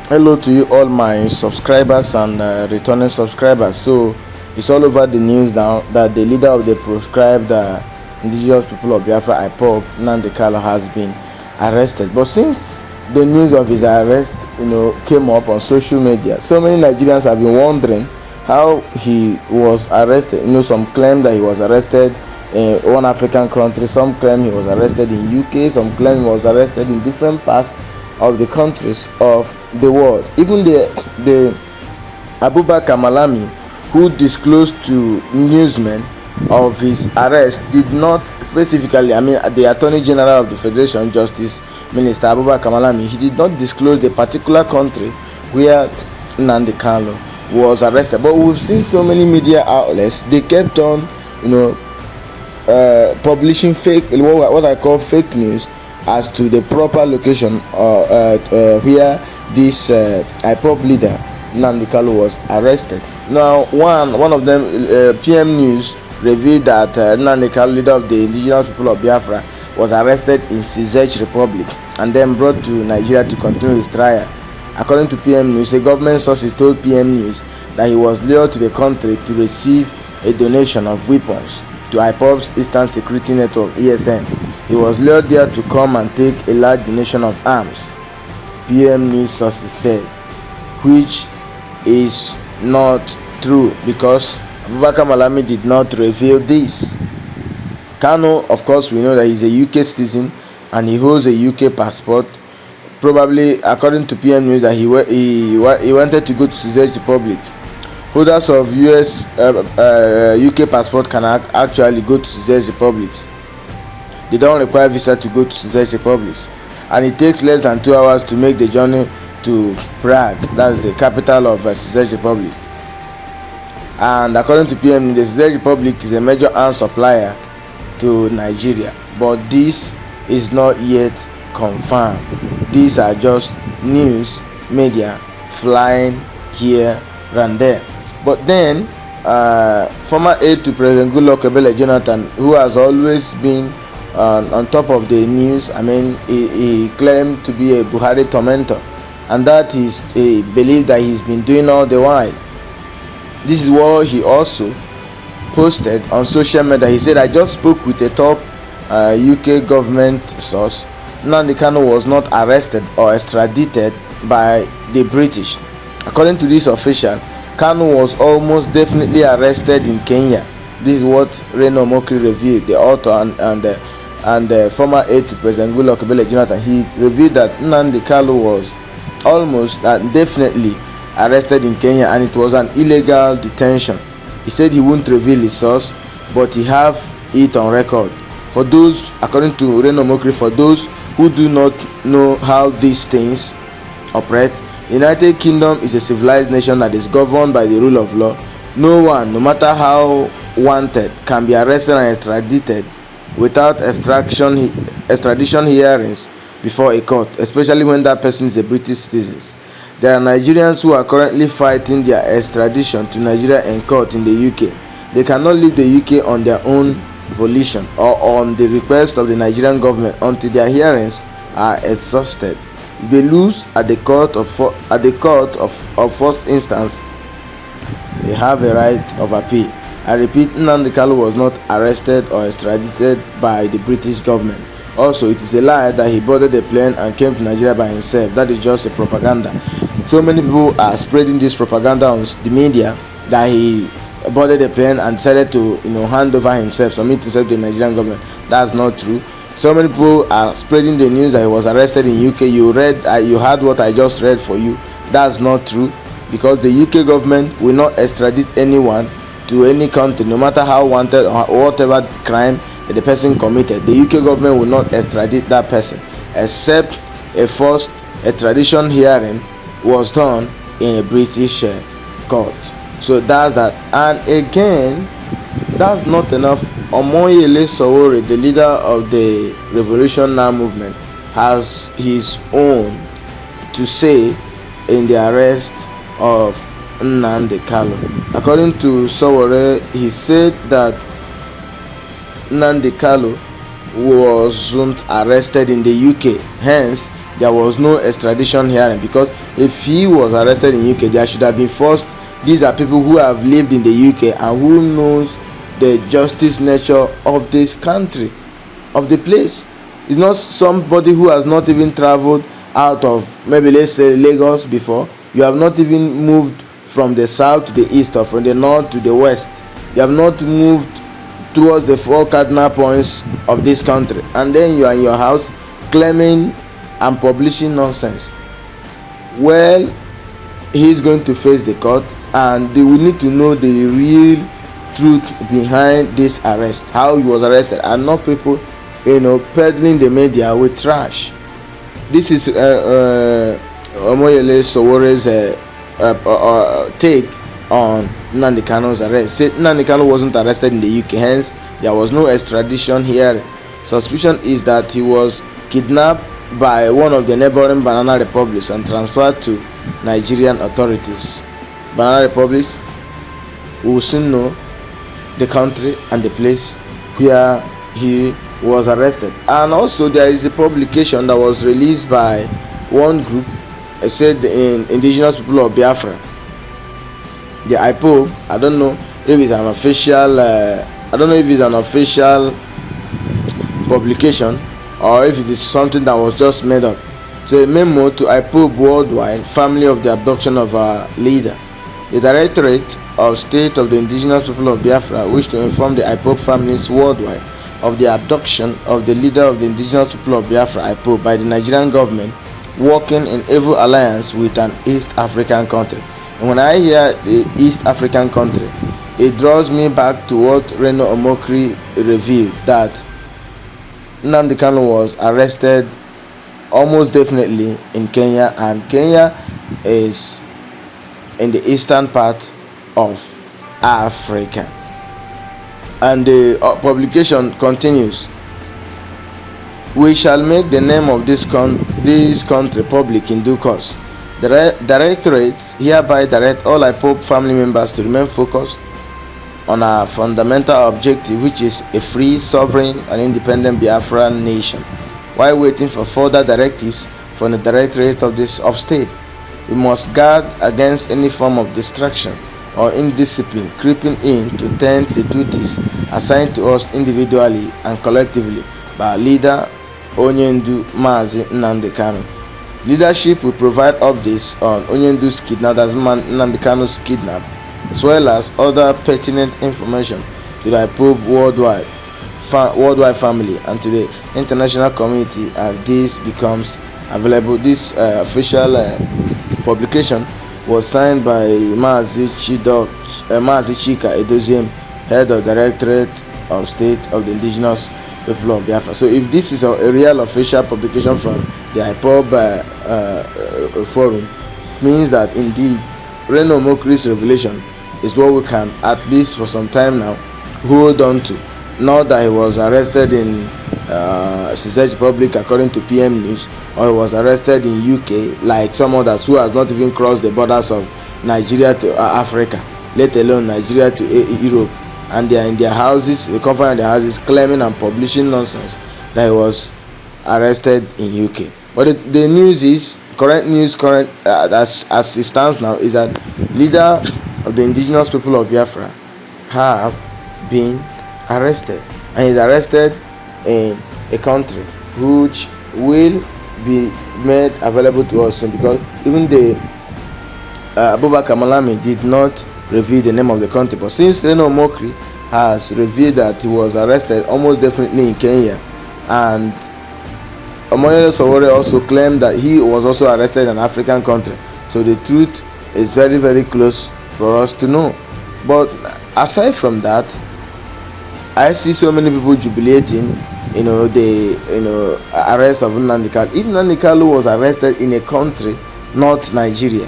Hello to you all my subscribers and returning subscribers. So it's all over the news now that the leader of the proscribed indigenous people of Biafra, IPOB, Nnamdi Kanu, has been arrested. But since the news of his arrest came up on social media, so many Nigerians have been wondering how he was arrested. Some claim that he was arrested in one African country, some claim he was arrested in UK, some claim he was arrested in different parts of the countries of the world. Even the Abubakar Malami, who disclosed to newsmen of his arrest, did not specifically, the Attorney General of the Federation, Justice Minister Abubakar Malami, he did not disclose the particular country where Nnamdi Kanu was arrested. But we've seen so many media outlets, they kept on publishing what I call fake news as to the proper location where this IPOB leader Nnamdi Kanu was arrested. Now, one of them, PM News, revealed that Nnamdi Kanu, leader of the indigenous people of Biafra, was arrested in Czech Republic and then brought to Nigeria to continue his trial. According to PM News, a government sources told PM News that he was lured to the country to receive a donation of weapons to IPOB's Eastern Security Network, ESN. He was lured there to come and take a large donation of arms, PM News sources said, which is not true because Abubakar Malami did not reveal this. Kanu, of course, we know that he's a UK citizen and he holds a UK passport. Probably, according to PM News, that he wanted to go to Czech Republic. Holders of UK passport can actually go to Czech Republic. They don't require visa to go to Czech Republic, and it takes less than 2 hours to make the journey to Prague, that's the capital of Czech Republic. And according to PM, the Czech Republic is a major arms supplier to Nigeria, but this is not yet confirmed. These are just news media flying here and there. But then former aide to President Goodluck Ebele Jonathan, who has always been on top of the news, he claimed to be a Buhari tormentor, and that is a belief that he's been doing all the while. This is what he also posted on social media. He said, "I just spoke with a top UK government source. Nnamdi Kanu was not arrested or extradited by the British. According to this official, Kanu was almost definitely arrested in Kenya." This is what Reno Mokri revealed, the author and former aide to President Goodluck Ebele Jonathan. He revealed that Nnamdi Kanu was almost definitely arrested in Kenya, and it was an illegal detention. He said he won't reveal his source, but he have it on record. For those, according to Reno Mokri, for those who do not know how these things operate, the United Kingdom is a civilized nation that is governed by the rule of law. No one, no matter how wanted, can be arrested and extradited without extradition hearings before a court, especially when that person is a British citizen. There are Nigerians who are currently fighting their extradition to Nigeria in court in the UK. They cannot leave the UK on their own volition or on the request of the Nigerian government until their hearings are exhausted. If they lose at the court of first instance, they have a right of appeal. I repeat, Nnamdi Kanu was not arrested or extradited by the British government. Also, it is a lie that he boarded a plane and came to Nigeria by himself. That is just a propaganda. So many people are spreading this propaganda on the media that he boarded a plane and decided to hand over himself, submit himself to the Nigerian government. That's not true. So many people are spreading the news that he was arrested in UK. You heard what I just read for you. That's not true, because the UK government will not extradite anyone to any country, no matter how wanted or whatever crime that the person committed. The UK government will not extradite that person, except a first extradition hearing was done in a British court. So that's that. And again, that's not enough. Omoyele Sowore, the leader of the Revolution Now movement, has his own to say in the arrest of Nnamdi Kanu. According to Sowore, he said that Nnamdi Kanu wasn't arrested in the UK, hence there was no extradition hearing, because if he was arrested in UK, there should have been forced. These are people who have lived in the UK and who knows the justice nature of this country, of the place. It's not somebody who has not even traveled out of, maybe let's say, Lagos before. You have not even moved from the south to the east, or from the north to the west. You have not moved towards the 4 cardinal points of this country, and then you are in your house claiming and publishing nonsense. Well, he's going to face the court, and they will need to know the real truth behind this arrest, how he was arrested, and not people peddling the media with trash. This is Omoyele Sowore's take on Nnamdi Kanu's arrest. Said Nnamdi Kanu wasn't arrested in the UK, hence there was no extradition here. Suspicion is that he was kidnapped by one of the neighboring banana republics and transferred to Nigerian authorities. Banana republics will soon know the country and the place where he was arrested. And also there is a publication that was released by one group, said in Indigenous People of Biafra, the IPOB. I don't know if it's an official publication, or if it is something that was just made up. So a memo to IPOB Worldwide, family of the abduction of our leader. The Directorate of State of the Indigenous People of Biafra wish to inform the IPOB families worldwide of the abduction of the leader of the Indigenous People of Biafra, IPOB, by the Nigerian government, working in evil alliance with an East African country. And when I hear the East African country, it draws me back to what Reno Omokri revealed, that Nnamdi Kanu was arrested almost definitely in Kenya, and Kenya is in the eastern part of Africa. And the publication continues: we shall make the name of this country public in due course. The Directorate hereby direct all IPOB family members to remain focused on our fundamental objective, which is a free, sovereign, and independent Biafran nation, while waiting for further directives from the Directorate of State. We must guard against any form of distraction or indiscipline creeping in to taint the duties assigned to us individually and collectively by our leader, Onyendu Mazi Nnamdi Kanu. Leadership will provide updates on Onyendu's kidnap, as Nnamdi Kanu's kidnap, as well as other pertinent information to the IPOB worldwide family and to the international community as this becomes available. This official publication was signed by Mazi Chika Edoziem, head of Directorate of State of the Indigenous People of Biafra. So if this is a real official publication from the IPOB forum, means that indeed Reno Omokri's revelation is what we can, at least for some time now, hold on to. Not that he was arrested in Czech Republic according to PM News, or he was arrested in UK like some others who has not even crossed the borders of Nigeria to Africa, let alone Nigeria to Europe, and they are in their houses, they cover in their houses, claiming and publishing nonsense that he was arrested in UK. But the news is, current news, as it stands now, is that leader of the Indigenous People of Biafra have been arrested, and he's arrested in a country which will be made available to us soon, because even the Abubakar Malami did not reveal the name of the country. But since Reno Omokri has revealed that he was arrested almost definitely in Kenya, and Omoyele Sowore also claimed that he was also arrested in an African country, so the truth is very, very close for us to know. But aside from that, I see so many people jubilating, the arrest of Nnamdi Kanu. If Nnamdi Kanu was arrested in a country, not Nigeria,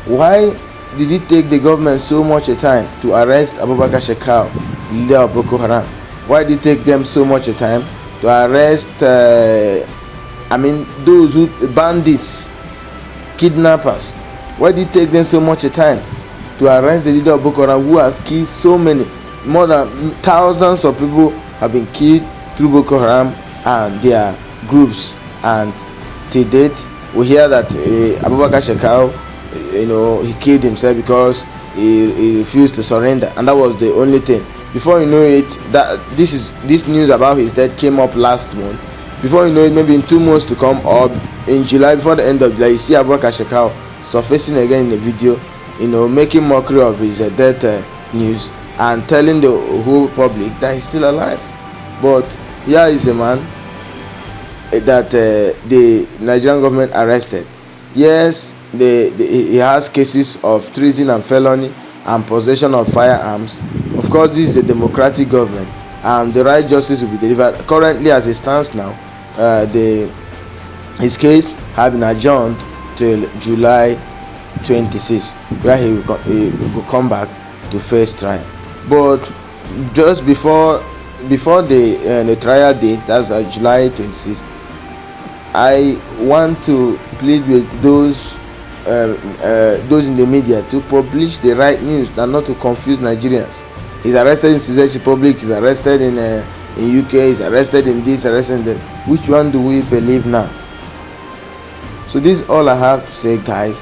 why did it take the government so much a time to arrest Abubakar Shekau, leader of Boko Haram? Why did it take them so much a time to arrest those who bandits, kidnappers? Why did it take them so much a time to arrest the leader of Boko Haram, who has killed so many? More than thousands of people have been killed through Boko Haram and their groups and till date. We hear that Abubakar Shekau, he killed himself because he refused to surrender, and that was the only thing. Before you know it, that this news about his death came up last month. Before you know it, maybe in 2 months to come, or in July, before the end of July, you see Abubakar Shekau surfacing again in a video, making mockery of his death news, and telling the whole public that he's still alive. But here is a man that the Nigerian government arrested. Yes, he has cases of treason and felony and possession of firearms. Of course, this is a democratic government, and the right justice will be delivered. Currently, as it stands now, his case has been adjourned till July 26, where he will come back to face trial. But just before the trial date, that's July 26, I want to plead with those in the media to publish the right news and not to confuse Nigerians. He's arrested in Czech Republic, he's arrested in UK, he's arrested in this, arrested in that. Which one do we believe now? So this is all I have to say, guys.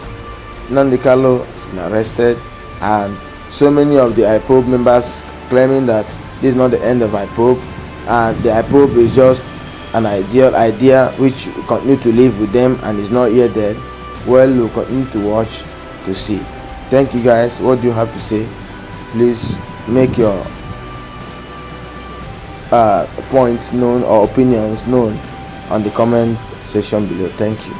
Nnamdi Kanu has been arrested, and so many of the IPOB members claiming that this is not the end of IPOB, and the IPOB is just an ideal idea which will continue to live with them and is not yet dead. Well, we'll continue to watch to see. Thank you, guys. What do you have to say? Please make your points known or opinions known on the comment section below. Thank you.